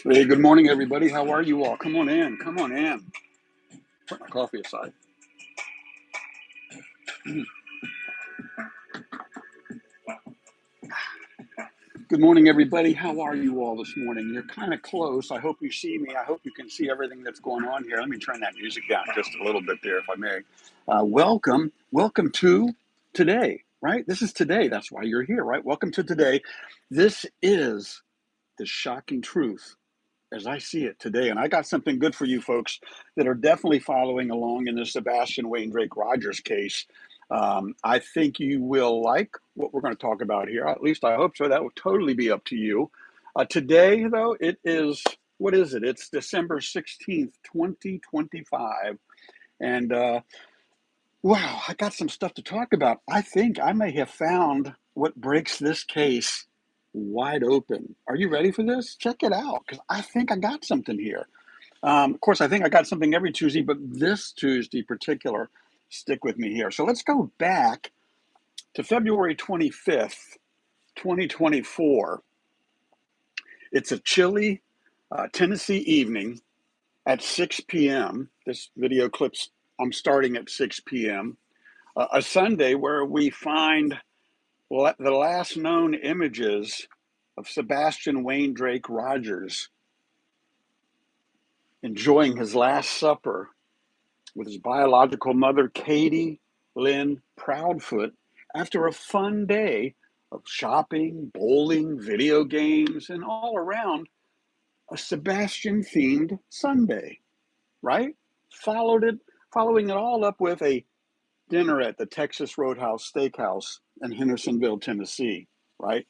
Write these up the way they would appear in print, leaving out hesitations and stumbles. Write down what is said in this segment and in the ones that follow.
Hey, good morning, everybody. How are you all? Come on in. Come on in. Put my coffee aside. Good morning, everybody. How are you all this morning? You're kind of close. I hope you see me. I hope you can see everything that's going on here. Let me turn that music down just a little bit there, if I may. Welcome to today, right? This is today. That's why you're here, right? Welcome to today. This is the shocking truth as I see it today. And I got something good for you folks that are definitely following along in the Sebastian Wayne Drake Rogers case. I think you will like what we're going to talk about here. At least I hope so. That will totally be up to you. Today, though, it is, what is it? It's December 16th, 2025. And wow, I got some stuff to talk about. I think I may have found what breaks this case wide open. Are you ready for this? Check it out, because I think I got something here. Of course, I think I got something every Tuesday, but this Tuesday particular, stick with me here. So let's go back to February 25th, 2024. It's a chilly Tennessee evening at 6 p.m. This video clips, I'm starting at 6 p.m. A Sunday where we find the last known images of Sebastian Wayne Drake Rogers enjoying his last supper with his biological mother, Katie Lynn Proudfoot, after a fun day of shopping, bowling, video games, and all around a Sebastian-themed Sunday, right? Following it all up with a dinner at the Texas Roadhouse Steakhouse in Hendersonville, Tennessee, right?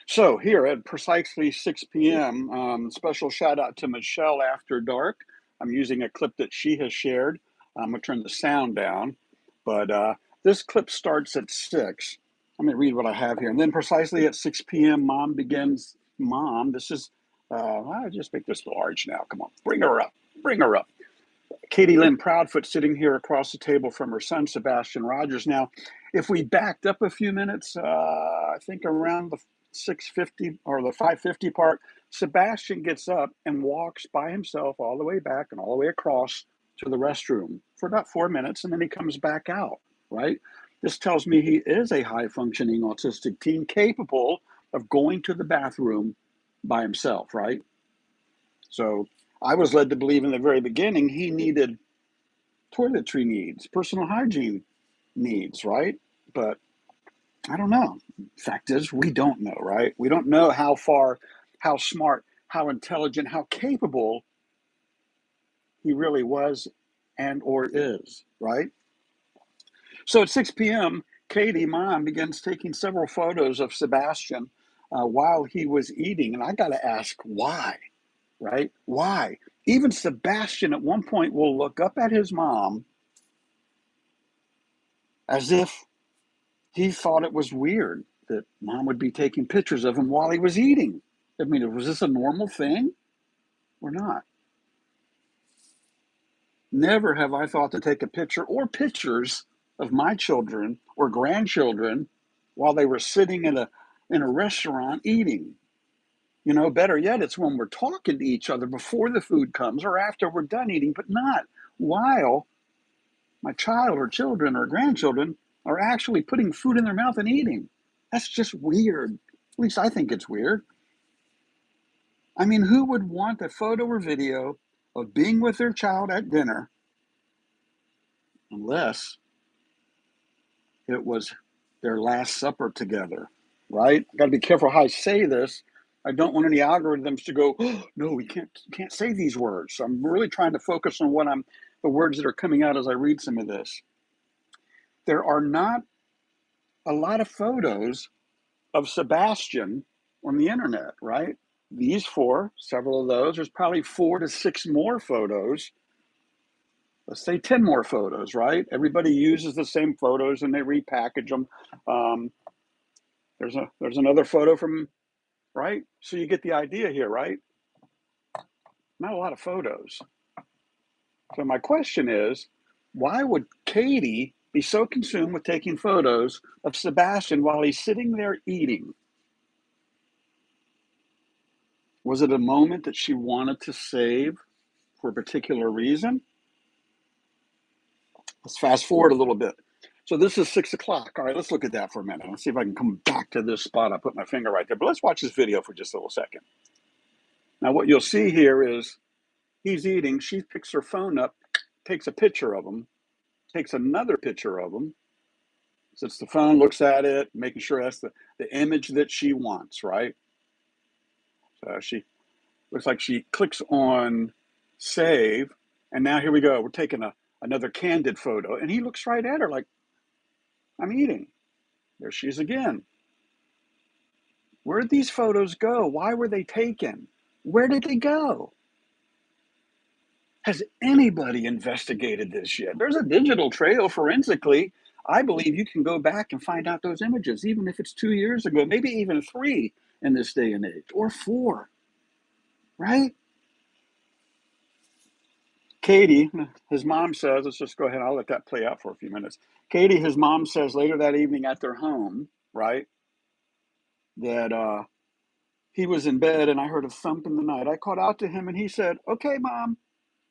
So here at precisely 6 p.m., special shout out to Michelle After Dark. I'm using a clip that she has shared. I'm going to turn the sound down, but this clip starts at 6. Let me read what I have here. And then precisely at 6 p.m., Mom begins. Mom, this is, I just make this large now. Come on, bring her up. Bring her up. Katie Lynn Proudfoot sitting here across the table from her son, Sebastian Rogers. Now, if we backed up a few minutes, I think around the 6:50 or the 5:50 part, Sebastian gets up and walks by himself all the way back and all the way across to the restroom for about 4 minutes, and then he comes back out, right? This tells me he is a high functioning autistic teen capable of going to the bathroom by himself, right? So I was led to believe in the very beginning he needed toiletry needs, personal hygiene needs, right? But I don't know. Fact is, we don't know, right? We don't know how far, how smart, how intelligent, how capable he really was and or is, right? So at 6 p.m., Katie, mom, begins taking several photos of Sebastian while he was eating. And I got to ask, why, right? Why? Even Sebastian at one point will look up at his mom as if he thought it was weird that mom would be taking pictures of him while he was eating. I mean, was this a normal thing or not? Never have I thought to take a picture or pictures of my children or grandchildren while they were sitting in a restaurant eating. You know, better yet, it's when we're talking to each other before the food comes or after we're done eating, but not while my child or children or grandchildren are actually putting food in their mouth and eating. That's just weird. At least I think it's weird. I mean, who would want a photo or video of being with their child at dinner unless it was their last supper together, right? I got to be careful how I say this. I don't want any algorithms to go, oh, no, we can't say these words. So I'm really trying to focus on the words that are coming out as I read some of this. There are not a lot of photos of Sebastian on the internet, right? These 4, several of those, there's probably 4 to 6 more photos. Let's say 10 more photos, right? Everybody uses the same photos and they repackage them. There's another photo from, right? So you get the idea here, right? Not a lot of photos. So my question is, why would Katie be so consumed with taking photos of Sebastian while he's sitting there eating? Was it a moment that she wanted to save for a particular reason? Let's fast forward a little bit. So this is 6 o'clock. All right, let's look at that for a minute. Let's see if I can come back to this spot. I put my finger right there. But let's watch this video for just a little second. Now, what you'll see here is he's eating. She picks her phone up, takes a picture of him, takes another picture of him, sits the phone, looks at it, making sure that's the image that she wants, right? So she looks like she clicks on save. And now here we go. We're taking another candid photo. And he looks right at her like, I'm eating. There she is again. Where did these photos go? Why were they taken? Where did they go? Has anybody investigated this yet? There's a digital trail forensically. I believe you can go back and find out those images, even if it's 2 years ago, maybe even 3 in this day and age, or 4, right? Katie, his mom says, let's just go ahead, I'll let that play out for a few minutes. Katie, his mom says later that evening at their home, right, that he was in bed and I heard a thump in the night. I called out to him and he said, okay, Mom.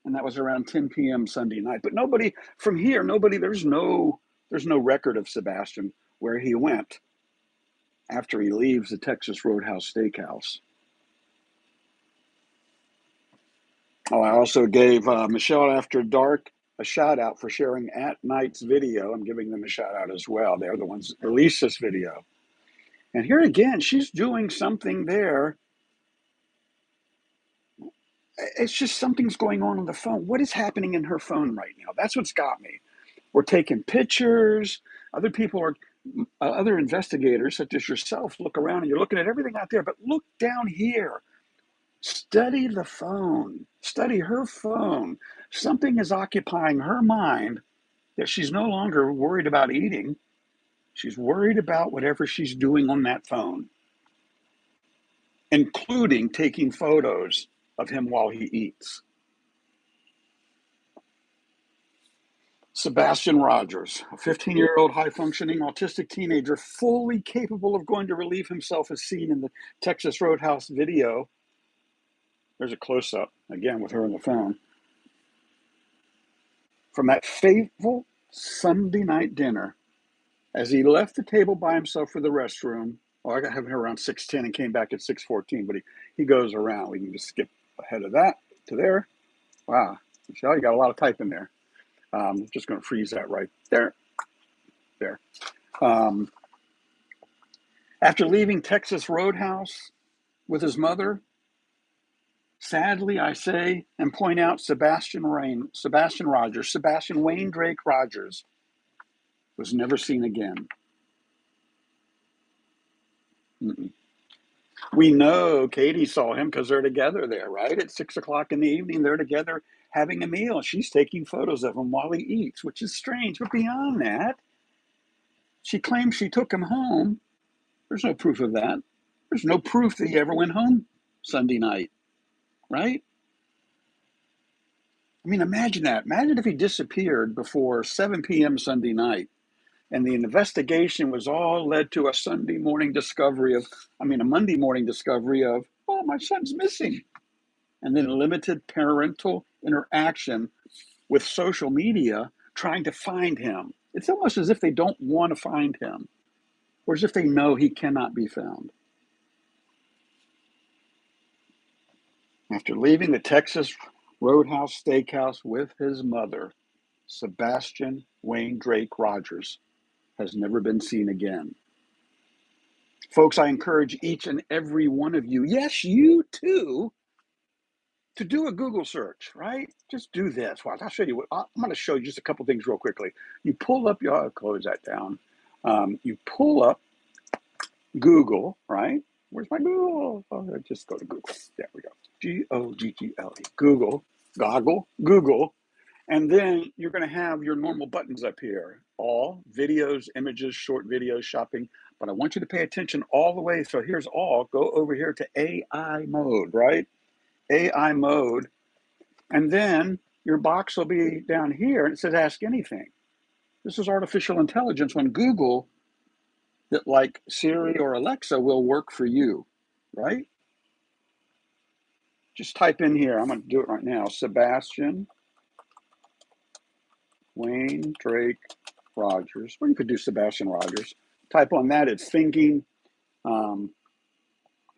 And that was around 10 p.m. Sunday night. But nobody from here, there's no record of Sebastian where he went after he leaves the Texas Roadhouse Steakhouse. Oh, I also gave Michelle After Dark a shout out for sharing At Night's video. I'm giving them a shout out as well. They're the ones that released this video. And here again, she's doing something there. It's just something's going on the phone. What is happening in her phone right now? That's what's got me. We're taking pictures. Other people are, other investigators such as yourself, look around and you're looking at everything out there, but look down here. Study the phone. Study her phone. Something is occupying her mind that she's no longer worried about eating. She's worried about whatever she's doing on that phone, including taking photos of him while he eats. Sebastian Rogers, a 15-year-old high-functioning autistic teenager fully capable of going to relieve himself as seen in the Texas Roadhouse video. There's a close-up, again, with her on the phone. From that fateful Sunday night dinner, as he left the table by himself for the restroom. I got him here around 6:10 and came back at 6:14, but he goes around. We can just skip ahead of that to there. Wow, Michelle, you got a lot of type in there. Just going to freeze that right there. There. After leaving Texas Roadhouse with his mother, sadly, I say and point out Sebastian Wayne Drake Rogers was never seen again. Mm-mm. We know Katie saw him because they're together there, right? At 6 o'clock in the evening, they're together having a meal. She's taking photos of him while he eats, which is strange. But beyond that, she claims she took him home. There's no proof of that. There's no proof that he ever went home Sunday night, right? I mean, imagine that. Imagine if he disappeared before 7 p.m. Sunday night and the investigation was all led to a Monday morning discovery of, oh, my son's missing. And then limited parental interaction with social media trying to find him. It's almost as if they don't want to find him, or as if they know he cannot be found. After leaving the Texas Roadhouse Steakhouse with his mother, Sebastian Wayne Drake Rogers has never been seen again. Folks, I encourage each and every one of you, yes, you too, to do a Google search, right? Just do this. Watch, I'll show you. I'm going to show you just a couple things real quickly. You pull up I'll close that down. You pull up Google, right? Where's my Google? Oh, just go to Google. There we go. Google, Google. And then you're going to have your normal buttons up here. All, videos, images, short videos, shopping. But I want you to pay attention all the way. So here's all. Go over here to AI mode, right? AI mode. And then your box will be down here and it says ask anything. This is artificial intelligence when Google, that like Siri or Alexa, will work for you, right? Just type in here, I'm going to do it right now, Sebastian, Wayne, Drake, Rogers, or you could do Sebastian Rogers. Type on that, it's thinking.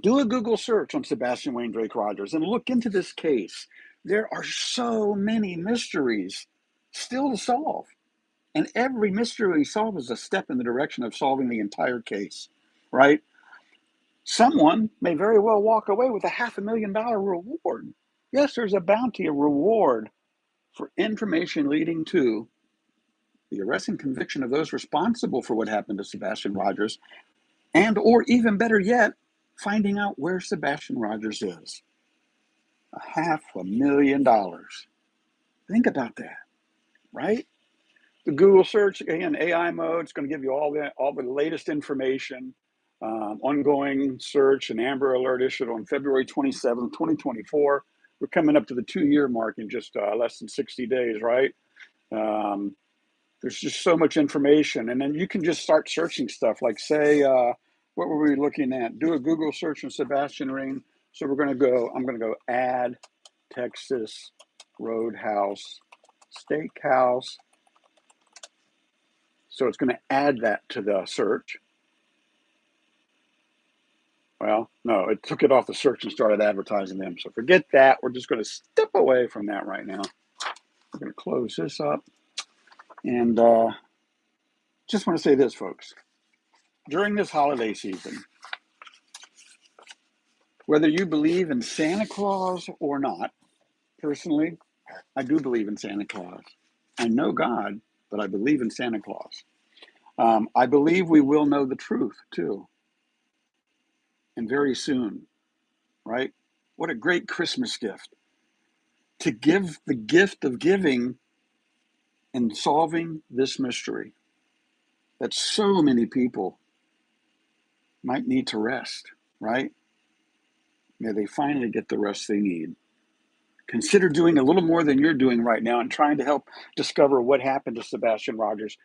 Do a Google search on Sebastian Wayne Drake Rogers and look into this case. There are so many mysteries still to solve. And every mystery solved is a step in the direction of solving the entire case, right? Someone may very well walk away with a $500,000 reward. Yes, there's a bounty, a reward for information leading to the arrest and conviction of those responsible for what happened to Sebastian Rogers, and or even better yet, finding out where Sebastian Rogers is. $500,000. Think about that, right? The Google search, again, AI mode, it's going to give you all the latest information. Ongoing search, an Amber Alert issued on February 27th, 2024. We're coming up to the 2-year mark in just less than 60 days, right? There's just so much information. And then you can just start searching stuff like, say, what were we looking at? Do a Google search on Sebastian Ring. So I'm going to go add Texas Roadhouse Steakhouse. So it's going to add that to the search. Well, no, it took it off the search and started advertising them. So forget that. We're just going to step away from that right now. We're going to close this up. And just want to say this, folks. During this holiday season, whether you believe in Santa Claus or not, personally, I do believe in Santa Claus. I know God, but I believe in Santa Claus. I believe we will know the truth, too. And very soon, right? What a great Christmas gift. To give the gift of giving and solving this mystery that so many people might need to rest, right? May they finally get the rest they need. Consider doing a little more than you're doing right now and trying to help discover what happened to Sebastian Rogers.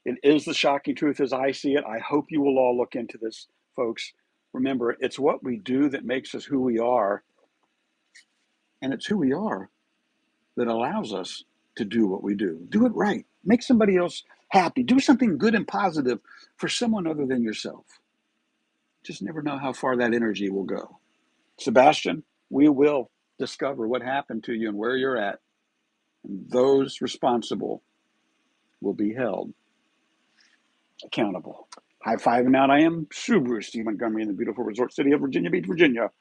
It is the shocking truth as I see it. I hope you will all look into this, folks. Remember, it's what we do that makes us who we are. And it's who we are that allows us to do what we do. Do it right. Make somebody else happy. Do something good and positive for someone other than yourself. Just never know how far that energy will go. Sebastian, we will discover what happened to you and where you're at. And those responsible will be held accountable. High five and out. I am SubaruSteve Montgomery in the beautiful resort city of Virginia Beach, Virginia.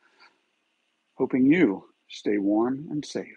Hoping you stay warm and safe.